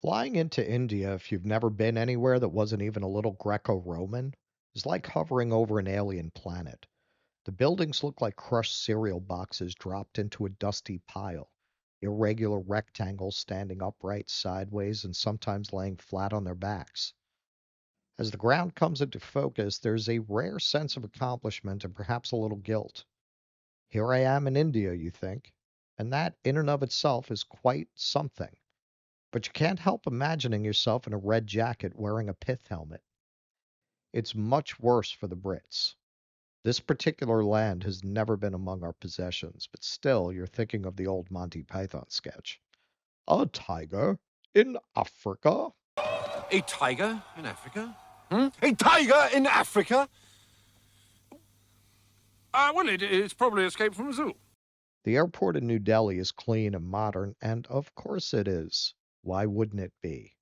Flying into India, if you've never been anywhere that wasn't even a little Greco-Roman, is like hovering over an alien planet. The buildings look like crushed cereal boxes dropped into a dusty pile, irregular rectangles standing upright sideways and sometimes laying flat on their backs. As the ground comes into focus, there's a rare sense of accomplishment and perhaps a little guilt. Here I am in India, you think, and that in and of itself is quite something. But you can't help imagining yourself in a red jacket wearing a pith helmet. It's much worse for the Brits. This particular land has never been among our possessions, but still you're thinking of the old Monty Python sketch. A tiger in Africa? A tiger in Africa? Hmm? A tiger in Africa? It's probably escaped from a zoo. The airport in New Delhi is clean and modern, and of course it is. Why wouldn't it be?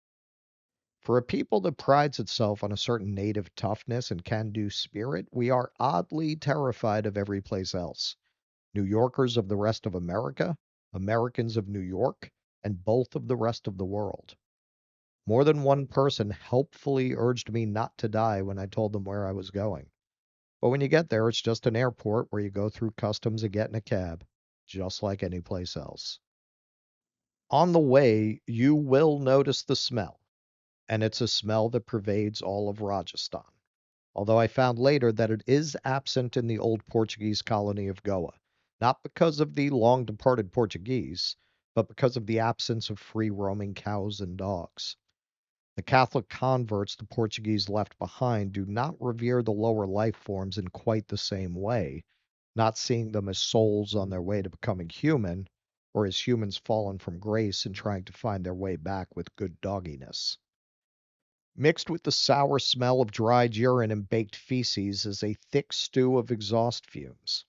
For a people that prides itself on a certain native toughness and can-do spirit, we are oddly terrified of every place else. New Yorkers of the rest of America, Americans of New York, and both of the rest of the world. More than one person helpfully urged me not to die when I told them where I was going. But when you get there, it's just an airport where you go through customs and get in a cab, just like any place else. On the way, you will notice the smell, and it's a smell that pervades all of Rajasthan. Although I found later that it is absent in the old Portuguese colony of Goa, not because of the long departed Portuguese, but because of the absence of free roaming cows and dogs. The Catholic converts the Portuguese left behind do not revere the lower life forms in quite the same way, not seeing them as souls on their way to becoming human, or as humans fallen from grace and trying to find their way back with good dogginess. Mixed with the sour smell of dried urine and baked feces is a thick stew of exhaust fumes.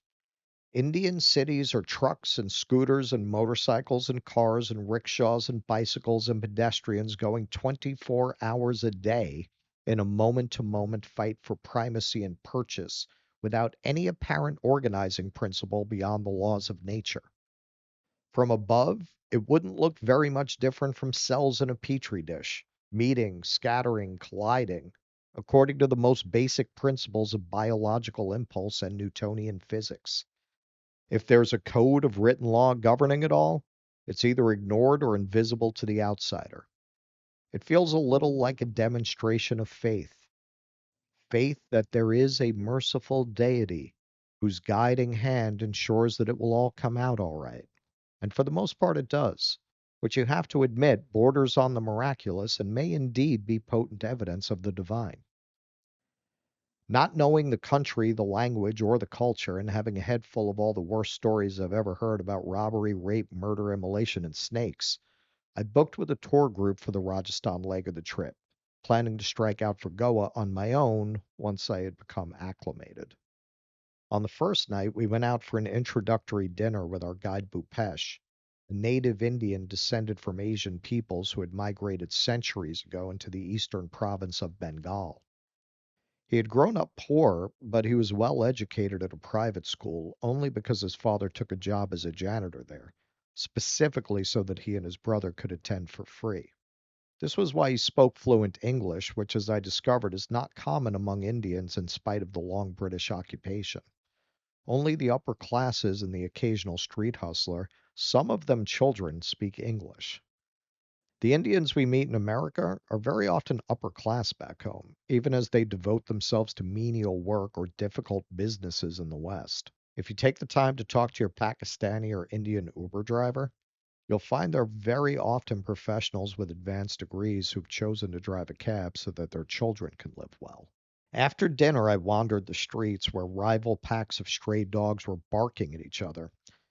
Indian cities are trucks and scooters and motorcycles and cars and rickshaws and bicycles and pedestrians going 24 hours a day in a moment to moment fight for primacy and purchase without any apparent organizing principle beyond the laws of nature. From above, it wouldn't look very much different from cells in a petri dish, meeting, scattering, colliding, according to the most basic principles of biological impulse and Newtonian physics. If there's a code of written law governing it all, it's either ignored or invisible to the outsider. It feels a little like a demonstration of faith that there is a merciful deity whose guiding hand ensures that it will all come out all right. And for the most part, it does, which you have to admit borders on the miraculous and may indeed be potent evidence of the divine. Not knowing the country, the language, or the culture, and having a head full of all the worst stories I've ever heard about robbery, rape, murder, immolation, and snakes, I booked with a tour group for the Rajasthan leg of the trip, planning to strike out for Goa on my own once I had become acclimated. On the first night, we went out for an introductory dinner with our guide Bhupesh, a native Indian descended from Asian peoples who had migrated centuries ago into the eastern province of Bengal. He had grown up poor, but he was well educated at a private school only because his father took a job as a janitor there, specifically so that he and his brother could attend for free. This was why he spoke fluent English, which, as I discovered, is not common among Indians in spite of the long British occupation. Only the upper classes and the occasional street hustler, some of them children, speak English. The Indians we meet in America are very often upper class back home, even as they devote themselves to menial work or difficult businesses in the West. If you take the time to talk to your Pakistani or Indian Uber driver, you'll find they're very often professionals with advanced degrees who've chosen to drive a cab so that their children can live well. After dinner, I wandered the streets where rival packs of stray dogs were barking at each other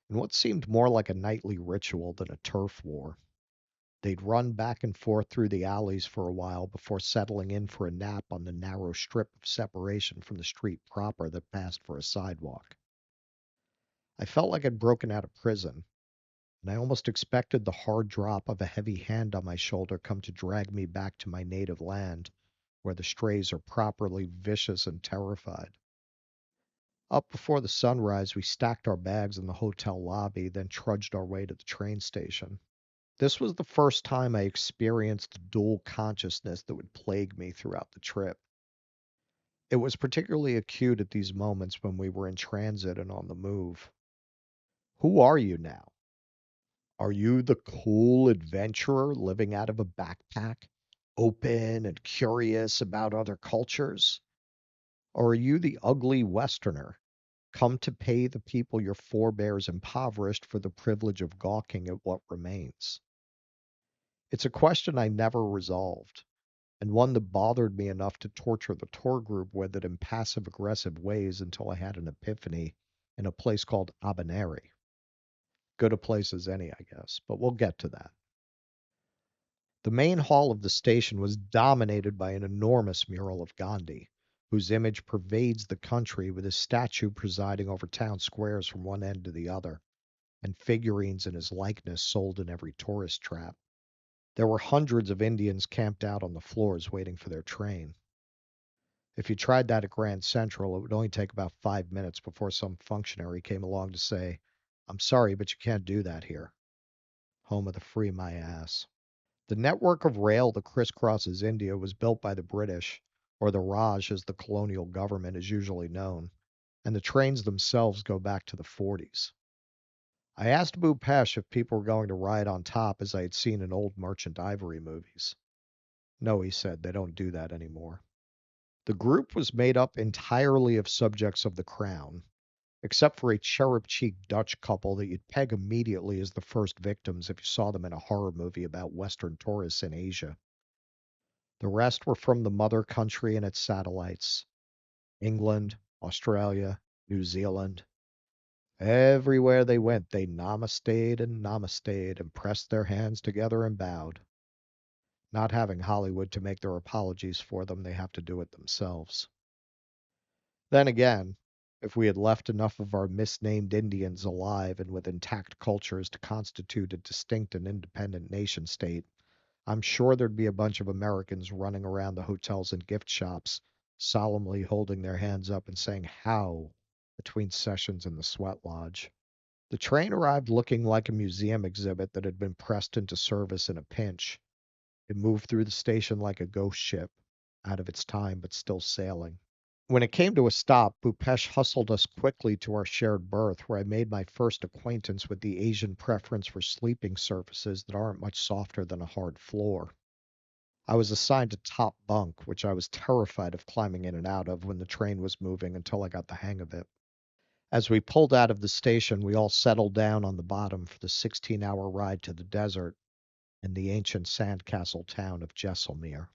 in what seemed more like a nightly ritual than a turf war. They'd run back and forth through the alleys for a while before settling in for a nap on the narrow strip of separation from the street proper that passed for a sidewalk. I felt like I'd broken out of prison, and I almost expected the hard drop of a heavy hand on my shoulder come to drag me back to my native land, where the strays are properly vicious and terrified. Up before the sunrise, we stacked our bags in the hotel lobby, then trudged our way to the train station. This was the first time I experienced dual consciousness that would plague me throughout the trip. It was particularly acute at these moments when we were in transit and on the move. Who are you now? Are you the cool adventurer living out of a backpack, open and curious about other cultures? Or are you the ugly Westerner, come to pay the people your forebears impoverished for the privilege of gawking at what remains? It's a question I never resolved, and one that bothered me enough to torture the tour group with it in passive aggressive ways until I had an epiphany in a place called Abaneri. Good a place as any, I guess, but we'll get to that. The main hall of the station was dominated by an enormous mural of Gandhi, whose image pervades the country with his statue presiding over town squares from one end to the other, and figurines in his likeness sold in every tourist trap. There were hundreds of Indians camped out on the floors waiting for their train. If you tried that at Grand Central, it would only take about 5 minutes before some functionary came along to say, "I'm sorry, but you can't do that here." Home of the free, my ass. The network of rail that crisscrosses India was built by the British, or the Raj as the colonial government is usually known, and the trains themselves go back to the 40s. I asked Bhupesh if people were going to ride on top as I had seen in old Merchant Ivory movies. No, he said, they don't do that anymore. The group was made up entirely of subjects of the crown, except for a cherub-cheeked Dutch couple that you'd peg immediately as the first victims if you saw them in a horror movie about Western tourists in Asia. The rest were from the mother country and its satellites, England, Australia, New Zealand. Everywhere they went, they namaste and pressed their hands together and bowed. Not having Hollywood to make their apologies for them, they have to do it themselves. Then again, if we had left enough of our misnamed Indians alive and with intact cultures to constitute a distinct and independent nation state, I'm sure there'd be a bunch of Americans running around the hotels and gift shops, solemnly holding their hands up and saying "how" between sessions in the sweat lodge. The train arrived looking like a museum exhibit that had been pressed into service in a pinch. It moved through the station like a ghost ship, out of its time but still sailing. When it came to a stop, Bhupesh hustled us quickly to our shared berth, where I made my first acquaintance with the Asian preference for sleeping surfaces that aren't much softer than a hard floor. I was assigned a top bunk, which I was terrified of climbing in and out of when the train was moving until I got the hang of it. As we pulled out of the station, we all settled down on the bottom for the 16-hour ride to the desert and the ancient sandcastle town of Jaisalmer.